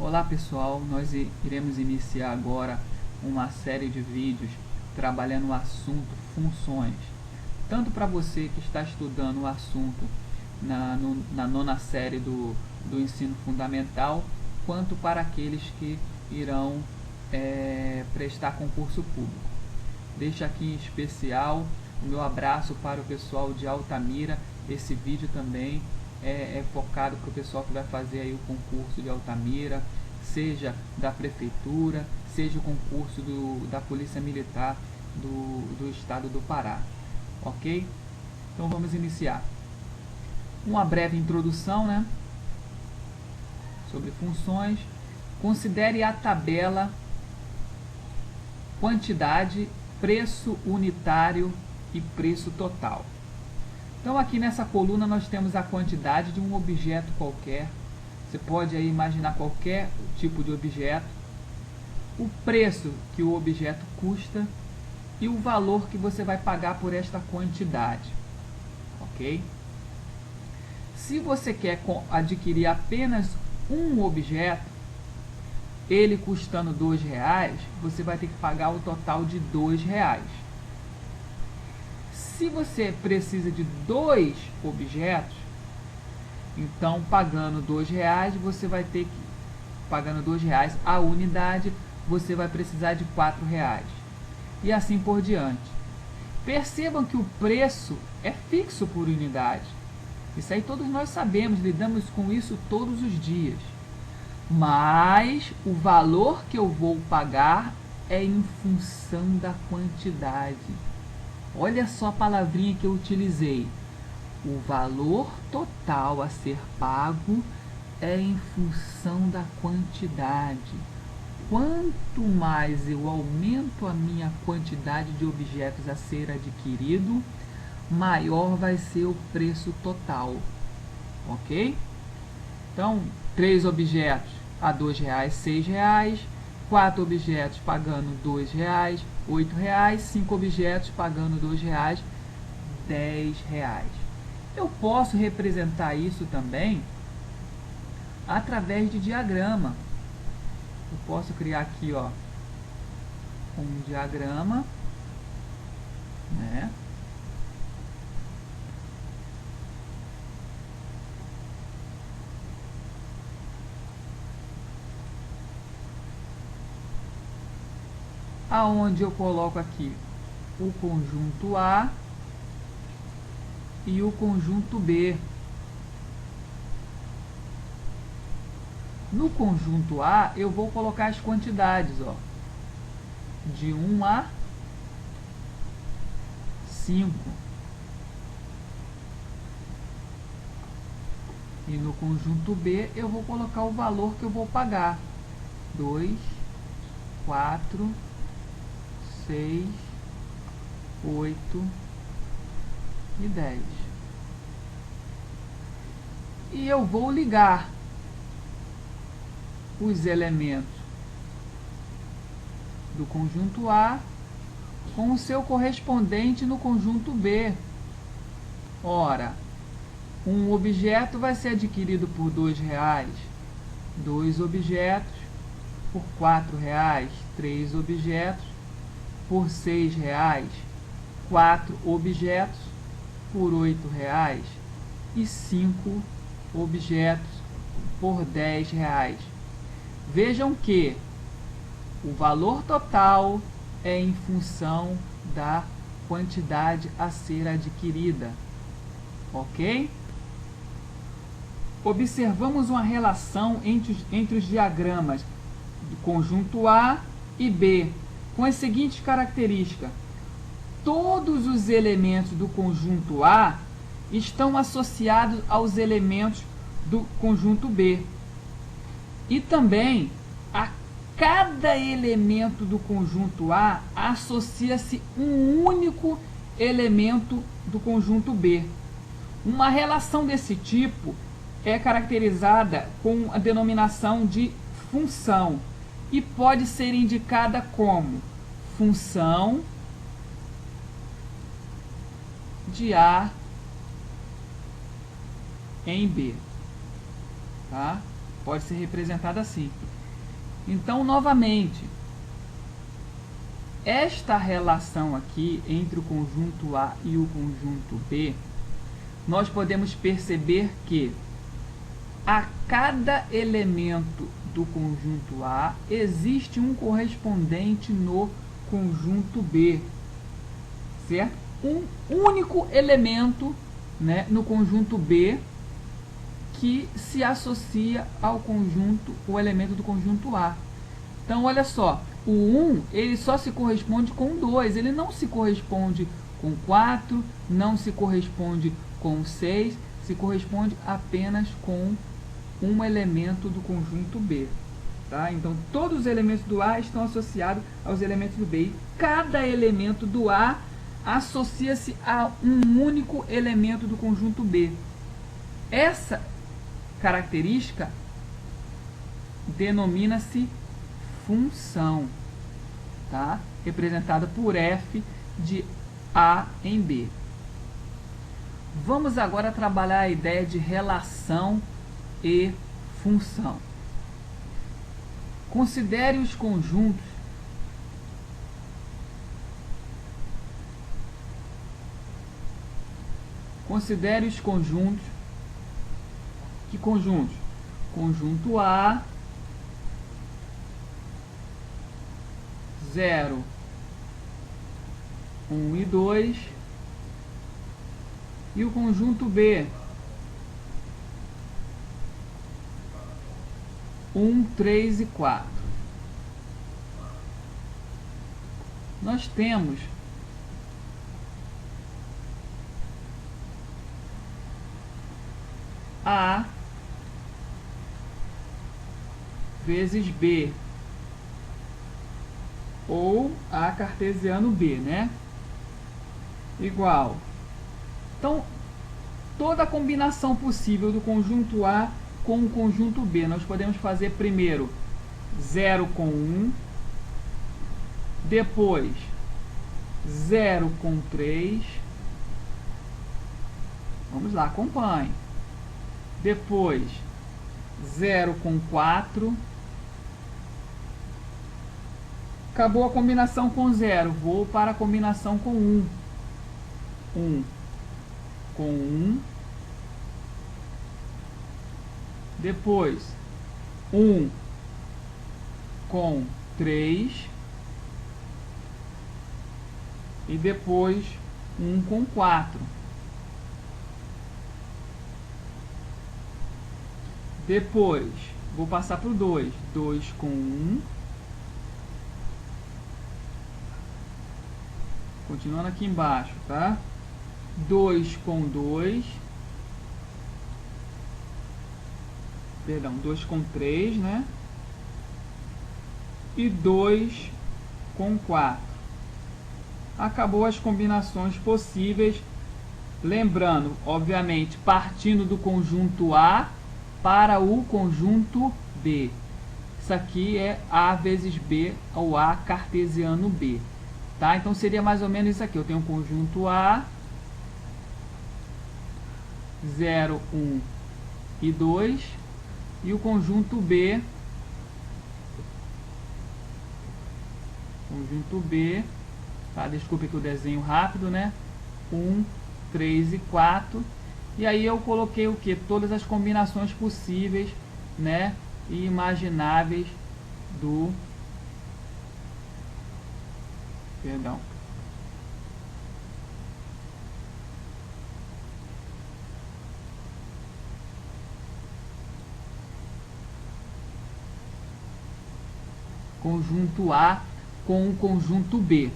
Olá pessoal, nós iremos iniciar agora uma série de vídeos trabalhando o assunto funções. Tanto para você que está estudando o assunto na nona série do ensino fundamental, quanto para aqueles que irão prestar concurso público. Deixo aqui em especial o meu abraço para o pessoal de Altamira. Esse vídeo também é focado para o pessoal que vai fazer aí o concurso de Altamira, seja da prefeitura, seja o concurso da Polícia Militar do estado do Pará. Ok? Então vamos iniciar. Uma breve introdução, né, sobre funções. Considere a tabela quantidade, preço unitário e preço total. Então aqui nessa coluna nós temos a quantidade de um objeto qualquer. Você pode aí imaginar qualquer tipo de objeto, o preço que o objeto custa e o valor que você vai pagar por esta quantidade. Ok? Se você quer adquirir apenas um objeto, ele custando R$2, você vai ter que pagar o total de R$2. Se você precisa de 2 objetos, então pagando R$2, você vai ter que, pagando R$2 a unidade, você vai precisar de R$4. E assim por diante. Percebam que o preço é fixo por unidade. Isso aí todos nós sabemos, lidamos com isso todos os dias. Mas o valor que eu vou pagar é em função da quantidade. Olha só a palavrinha que eu utilizei. O valor total a ser pago é em função da quantidade. Quanto mais eu aumento a minha quantidade de objetos a ser adquirido, maior vai ser o preço total. Ok? Então, 3 objetos a R$2, R$6. 4 objetos pagando R$2, R$8. 5 objetos pagando R$2, R$10. Eu posso representar isso também através de diagrama. Eu posso criar aqui, ó, um diagrama, né? Aonde eu coloco aqui o conjunto A e o conjunto B. No conjunto A, eu vou colocar as quantidades, ó, de 1 a 5. E no conjunto B, eu vou colocar o valor que eu vou pagar. 2, 4, 6, 8 e 10. E eu vou ligar os elementos do conjunto A com o seu correspondente no conjunto B. Ora, um objeto vai ser adquirido por R$2, 2 objetos por R$4, 3 objetos por R$6, 4 objetos por R$8 e 5 objetos por R$10. Vejam que o valor total é em função da quantidade a ser adquirida. Ok? Observamos uma relação entre os diagramas do conjunto A e B, com as seguintes características. Todos os elementos do conjunto A estão associados aos elementos do conjunto B. E também, a cada elemento do conjunto A associa-se um único elemento do conjunto B. Uma relação desse tipo é caracterizada com a denominação de função e pode ser indicada como função de A em B. Tá? Pode ser representada assim. Então, novamente, esta relação aqui entre o conjunto A e o conjunto B, nós podemos perceber que a cada elemento do conjunto A existe um correspondente no conjunto B, certo? Um único elemento, né, no conjunto B que se associa ao conjunto, o elemento do conjunto A. Então, olha só, o 1 ele só se corresponde com 2, ele não se corresponde com 4, não se corresponde com 6, se corresponde apenas com um elemento do conjunto B. Tá? Então, todos os elementos do A estão associados aos elementos do B. E cada elemento do A associa-se a um único elemento do conjunto B. Essa característica denomina-se função, tá? Representada por f de A em B. Vamos agora trabalhar a ideia de relação e função. Considere os conjuntos Que conjuntos? Conjunto A, 0, 1 e 2, e o conjunto B, 1, 3 e 4. Nós temos A vezes B, ou A cartesiano B, né? Igual. Então, toda a combinação possível do conjunto A com o conjunto B, nós podemos fazer primeiro 0 com 1, depois 0 com 3, vamos lá, acompanhe, depois 0 com 4, acabou a combinação com 0, vou para a combinação com 1, 1 com 1, depois 1 com 3 e depois 1 com 4. Depois vou passar para o 2, 2 com 1, continuando aqui embaixo, tá? 2 com 2, perdão, 2 com 3, né? E 2 com 4. Acabou as combinações possíveis, lembrando, obviamente, partindo do conjunto A para o conjunto B. Isso aqui é A vezes B, ou A cartesiano B. Tá? Então seria mais ou menos isso aqui. Eu tenho o conjunto A, 0, 1 e 2, e o conjunto B, tá? Desculpe que o desenho rápido, né? 1, 3 e 4. E aí eu coloquei o que? Todas as combinações possíveis, né? E imagináveis do... Perdão. Conjunto A com o conjunto B,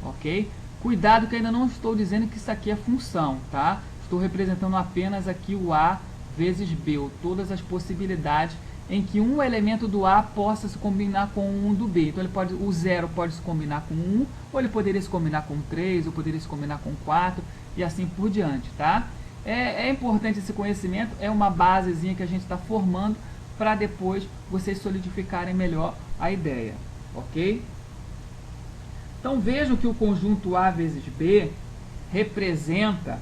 ok? Cuidado que ainda não estou dizendo que isso aqui é função, tá? Estou representando apenas aqui o A vezes B, ou todas as possibilidades em que um elemento do A possa se combinar com um do B. Então ele pode, o 0 pode se combinar com 1, ou ele poderia se combinar com 3, ou poderia se combinar com 4, e assim por diante, tá? É importante esse conhecimento, é uma basezinha que a gente está formando para depois vocês solidificarem melhor a ideia, ok? Então vejam que o conjunto A vezes B representa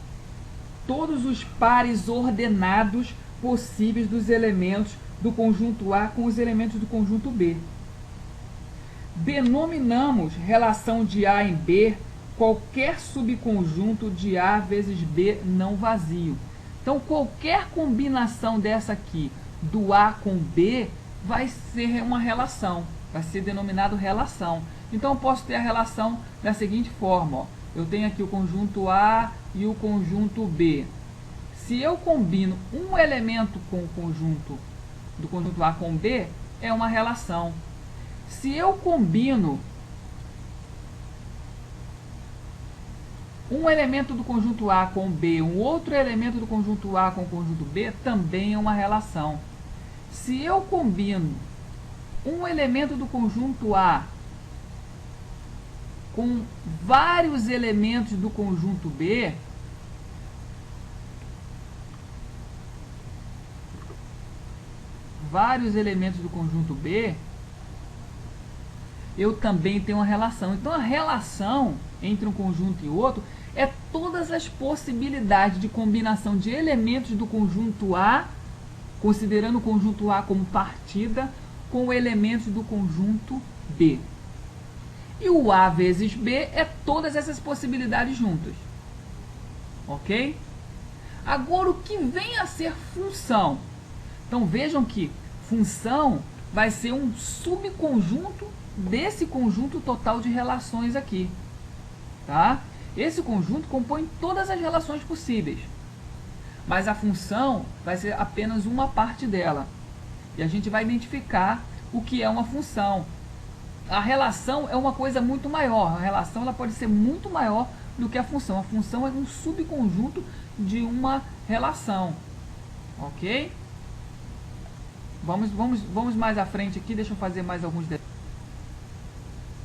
todos os pares ordenados possíveis dos elementos do conjunto A com os elementos do conjunto B. Denominamos relação de A em B qualquer subconjunto de A vezes B não vazio. Então, qualquer combinação dessa aqui, do A com B, vai ser uma relação, vai ser denominado relação. Então, eu posso ter a relação da seguinte forma, ó. Eu tenho aqui o conjunto A e o conjunto B. Se eu combino um elemento com o conjunto do conjunto A com B, é uma relação. Se eu combino um elemento do conjunto A com B, um outro elemento do conjunto A com o conjunto B, também é uma relação. Se eu combino um elemento do conjunto A com vários elementos do conjunto B, eu também tenho uma relação. Então, a relação entre um conjunto e outro é todas as possibilidades de combinação de elementos do conjunto A, considerando o conjunto A como partida, com elementos do conjunto B. E o A vezes B é todas essas possibilidades juntas. Ok? Agora, o que vem a ser função? Então, vejam que função vai ser um subconjunto desse conjunto total de relações aqui. Tá? Esse conjunto compõe todas as relações possíveis. Mas a função vai ser apenas uma parte dela. E a gente vai identificar o que é uma função. A relação é uma coisa muito maior. A relação ela pode ser muito maior do que a função. A função é um subconjunto de uma relação. Ok? Vamos mais à frente aqui. Deixa eu fazer mais alguns desenhos.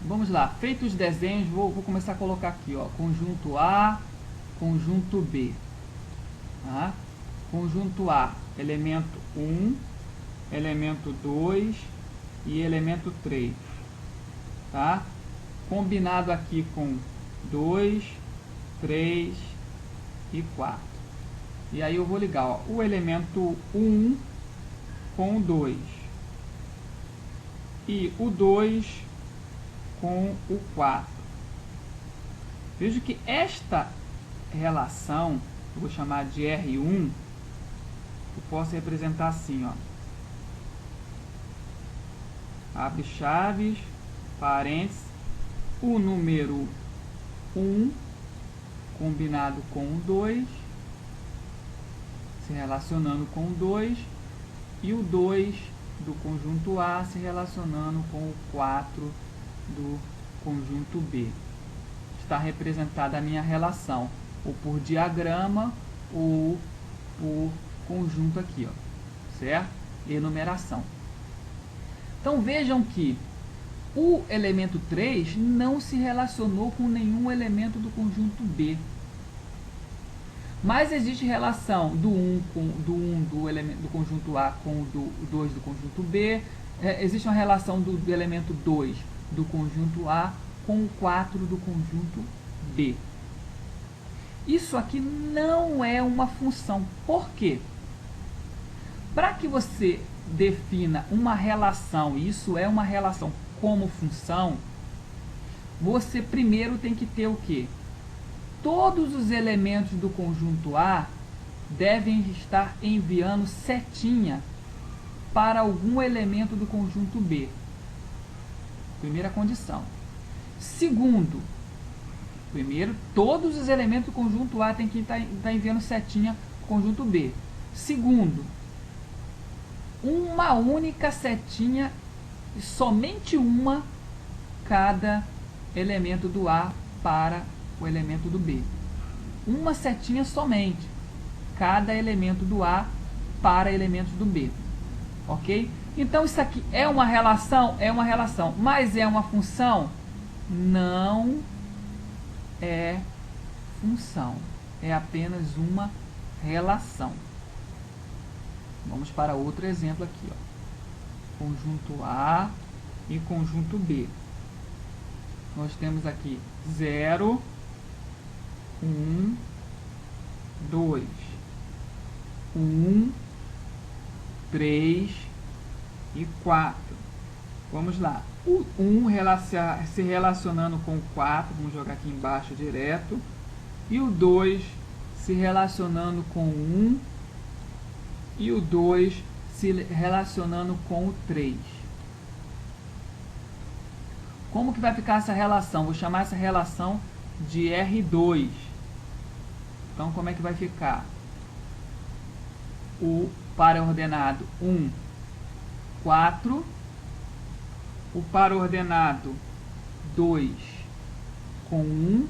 Vamos lá. Feitos os desenhos, vou começar a colocar aqui. Ó, conjunto A, conjunto B. Tá? Conjunto A, elemento 1, elemento 2 e elemento 3. Tá? Combinado aqui com 2, 3 e 4. E aí eu vou ligar ó, o elemento 1 com o 2 e o 2 com o 4. Veja que esta relação, eu vou chamar de R1, eu posso representar assim, ó. Abre chaves, parênteses, o número 1 combinado com o 2, se relacionando com o 2, e o 2 do conjunto A se relacionando com o 4 do conjunto B. Está representada a minha relação, ou por diagrama, ou por conjunto aqui, ó, certo? Enumeração. Então vejam que o elemento 3 não se relacionou com nenhum elemento do conjunto B. Mas existe relação do 1 do conjunto A com o do 2 do conjunto B. Existe uma relação do elemento 2 do conjunto A com o 4 do conjunto B. Isso aqui não é uma função. Por quê? Para que você defina uma relação, isso é uma relação como função, você primeiro tem que ter o quê? Todos os elementos do conjunto A devem estar enviando setinha para algum elemento do conjunto B. Primeira condição. Segundo, primeiro, todos os elementos do conjunto A têm que estar enviando setinha para o conjunto B. Segundo, uma única setinha, somente uma, cada elemento do A para o elemento do B. Uma setinha somente, cada elemento do A para elementos do B. Ok? Então isso aqui é uma relação? É uma relação. Mas é uma função? Não é função. É apenas uma relação. Vamos para outro exemplo aqui, ó. Conjunto A e conjunto B. Nós temos aqui 0, 1, 2, 1, 3 e 4. Vamos lá. O 1 se relacionando com o 4, vamos jogar aqui embaixo direto. E o 2 se relacionando com o 1. E o 2 se relacionando com o 3. Como que vai ficar essa relação? Vou chamar essa relação de R2. Então, como é que vai ficar? O par ordenado 1, 4. O par ordenado 2 com 1.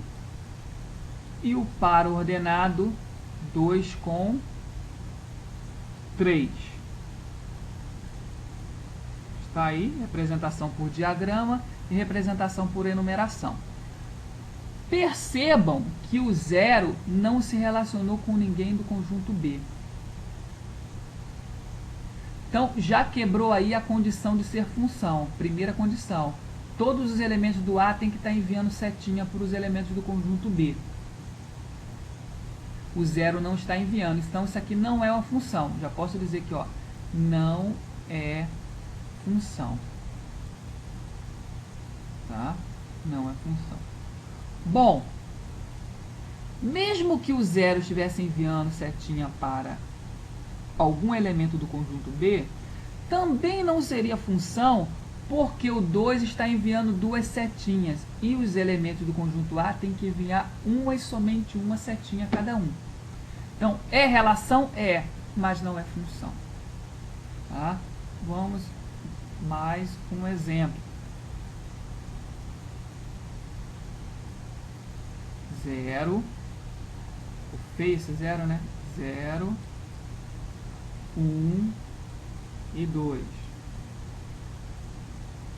E o par ordenado 2 com 3. Está aí, representação por diagrama e representação por enumeração. Percebam que o 0 não se relacionou com ninguém do conjunto B. Então, já quebrou aí a condição de ser função. Primeira condição. Todos os elementos do A tem que estar enviando setinha para os elementos do conjunto B. O 0 não está enviando. Então, isso aqui não é uma função. Já posso dizer que ó, não é função. Tá? Não é função. Bom, mesmo que o 0 estivesse enviando setinha para algum elemento do conjunto B, também não seria função, porque o 2 está enviando duas setinhas e os elementos do conjunto A têm que enviar uma e somente uma setinha cada um. Então, é relação? É, mas não é função. Tá? Vamos mais um exemplo. 0, feio esse 0, né? 0, 1 e 2,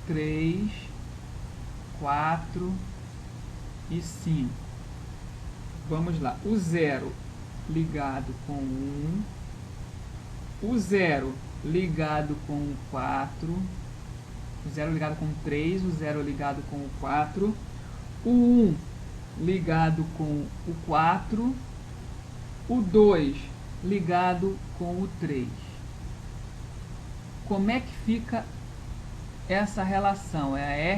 3, 4 e 5. Vamos lá. O 0 ligado com 1, o 0 ligado com o 4, o 0 ligado com o 3, o 0 ligado com o 4, o 1 ligado com o 4, o 2 ligado com o 3. Como é que fica essa relação? É a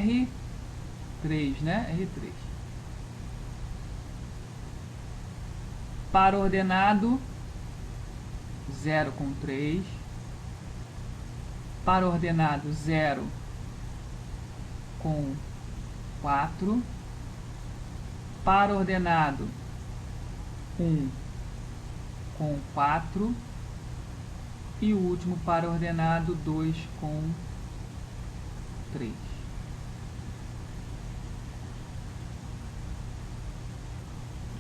R3, né? R3. Par ordenado 0 com 3. Par ordenado 0 com 4. Par ordenado 1 com 4 e o último par ordenado 2 com 3.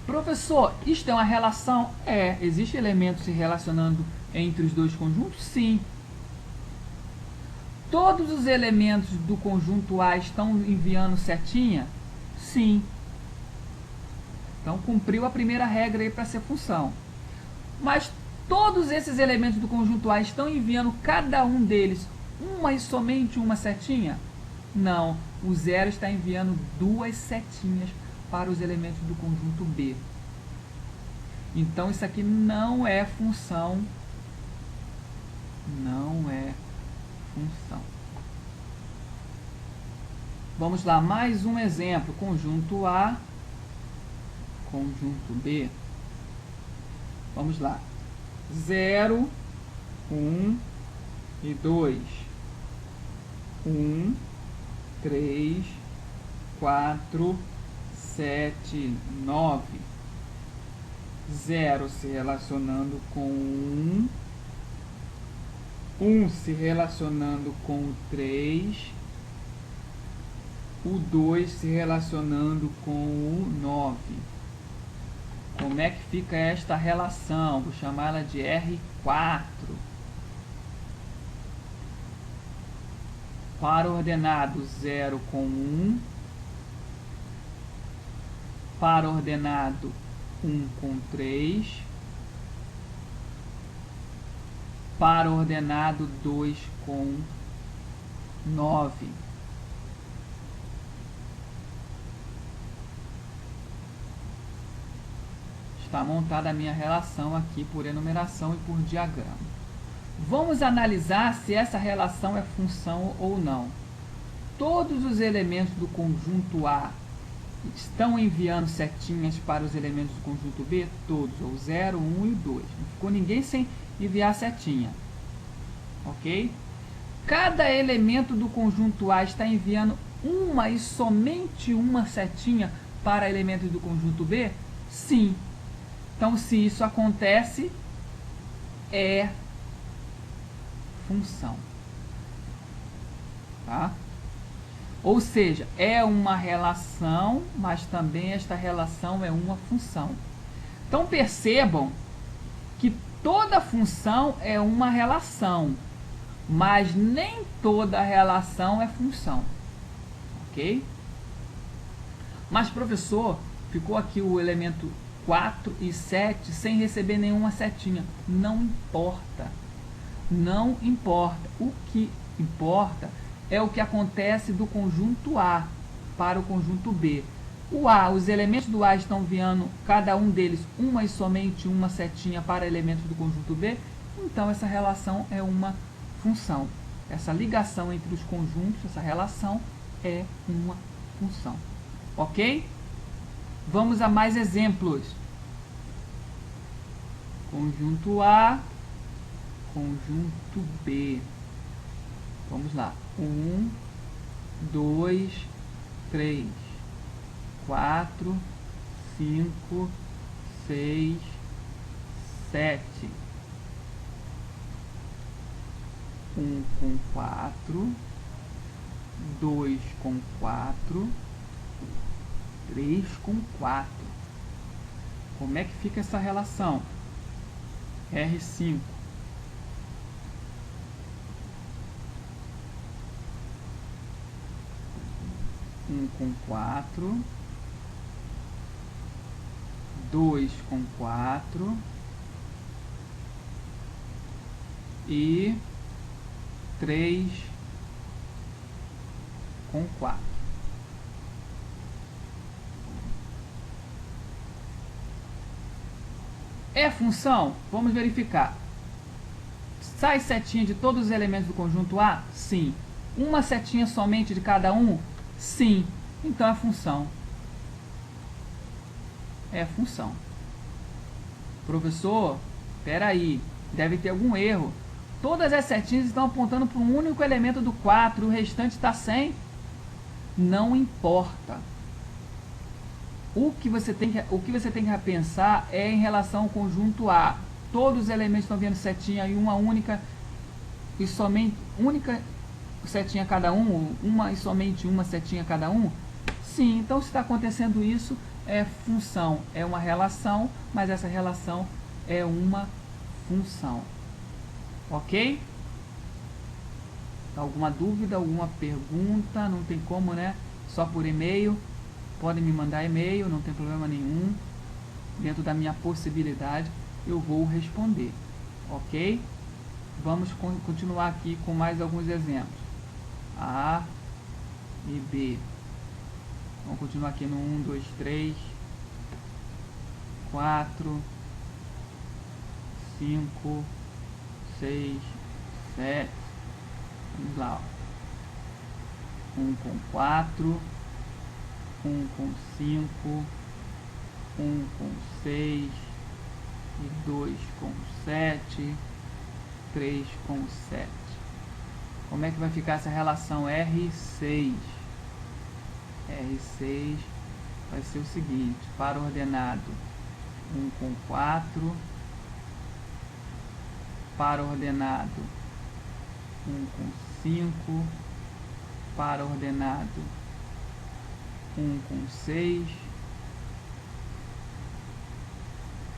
Professor, isto é uma relação? É. Existe elementos se relacionando entre os dois conjuntos? Sim. Todos os elementos do conjunto A estão enviando setinha? Sim. Então, cumpriu a primeira regra aí para ser função. Mas todos esses elementos do conjunto A estão enviando cada um deles uma e somente uma setinha? Não. O 0 está enviando duas setinhas para os elementos do conjunto B. Então, isso aqui não é função. Não é função. Vamos lá, mais um exemplo. Conjunto A, conjunto B. Vamos lá. 0, 1 e 2. 1, 3, 4, 7, 9. 0 se relacionando com 1. 1 se relacionando com o 3. O 2 se relacionando com o 9. Como é que fica esta relação? Vou chamá-la de R4. Par ordenado 0 com 1. Par ordenado 1 com 3. Par ordenado 2 com 9. Está montada a minha relação aqui por enumeração e por diagrama. Vamos analisar se essa relação é função ou não. Todos os elementos do conjunto A estão enviando setinhas para os elementos do conjunto B? Todos, ou 0, 1 e 2. Não ficou ninguém sem enviar setinha. Ok? Cada elemento do conjunto A está enviando uma e somente uma setinha para elementos do conjunto B? Sim. Então, se isso acontece, é função. Tá? Ou seja, é uma relação, mas também esta relação é uma função. Então, percebam que toda função é uma relação, mas nem toda relação é função. Ok? Mas, professor, ficou aqui o elemento 4 e 7 sem receber nenhuma setinha. Não importa. Não importa. O que importa é o que acontece do conjunto A para o conjunto B. O A, os elementos do A estão enviando, cada um deles, uma e somente uma setinha para elementos do conjunto B. Então, essa relação é uma função. Essa ligação entre os conjuntos, essa relação, é uma função. Ok? Vamos a mais exemplos. Conjunto A, conjunto B. Vamos lá. 1, 2, 3, 4, 5, 6, 7. 1 com 4, 2 com 4, 3 com 4. Como é que fica essa relação? R5. 1 com 4, 2 com 4 e 3 com 4. É função? Vamos verificar. Sai setinha de todos os elementos do conjunto A? Sim. Uma setinha somente de cada um? Sim. Então é função. É função. Professor, espera aí, deve ter algum erro. Todas as setinhas estão apontando para um único elemento do 4, o restante está sem. Não importa. O que você tem que pensar é em relação ao conjunto A. Todos os elementos estão vendo setinha e uma única e somente única setinha cada um, uma e somente uma setinha cada um? Sim, então se está acontecendo isso, é função, é uma relação, mas essa relação é uma função. Ok? Alguma dúvida, alguma pergunta? Não tem como, né? Só por e-mail. Podem me mandar e-mail, não tem problema nenhum. Dentro da minha possibilidade, eu vou responder. Ok? Vamos continuar aqui com mais alguns exemplos. A e B. Vamos continuar aqui no 1, 2, 3, 4, 5, 6, 7. Vamos lá. 1 com 4, 1 com 5, 1 com 6, e 2 com 7, 3 com 7. Como é que vai ficar essa relação R6? R6 vai ser o seguinte, para o ordenado 1 com 4, para o ordenado 1 com 5, para o ordenado 1 com 6,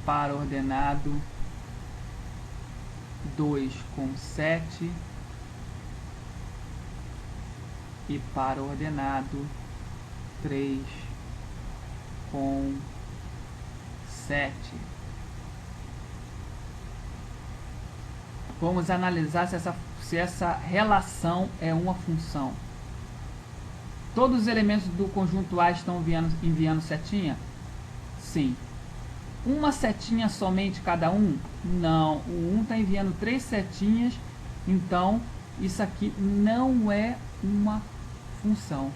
para o ordenado 2 com 7 e para o ordenado 3 com 7. Vamos analisar se essa relação é uma função. Todos os elementos do conjunto A estão enviando setinha? Sim. uma setinha somente cada um? Não, o 1 está enviando 3 setinhas, então isso aqui não é uma função.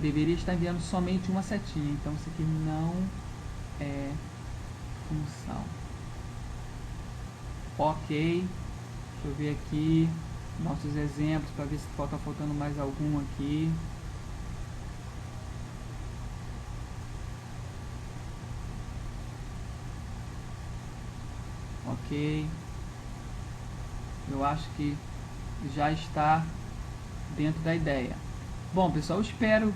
Deveria estar enviando somente uma setinha, então isso aqui não é função. Ok, deixa eu ver aqui nossos exemplos para ver se está faltando mais algum aqui. Ok, eu acho que já está dentro da ideia. Bom, pessoal, eu espero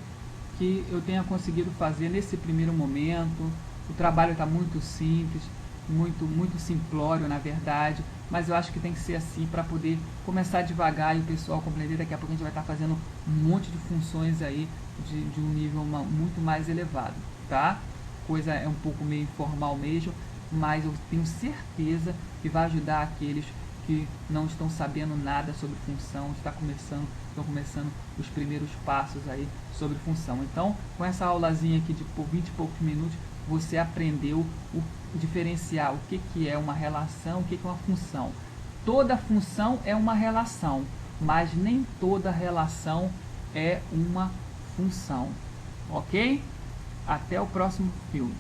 que eu tenha conseguido fazer nesse primeiro momento. O trabalho está muito simples, muito simplório, na verdade, mas eu acho que tem que ser assim para poder começar devagar e o pessoal compreender. Daqui a pouco a gente vai estar fazendo um monte de funções aí de um nível muito mais elevado, tá? Coisa é um pouco meio informal mesmo, mas eu tenho certeza que vai ajudar aqueles que não estão sabendo nada sobre função, estão começando os primeiros passos aí sobre função. Então, com essa aulazinha aqui de 20 e poucos minutos, você aprendeu diferenciar o que é uma relação, o que é uma função. Toda função é uma relação, mas nem toda relação é uma função. Ok? Até o próximo filme.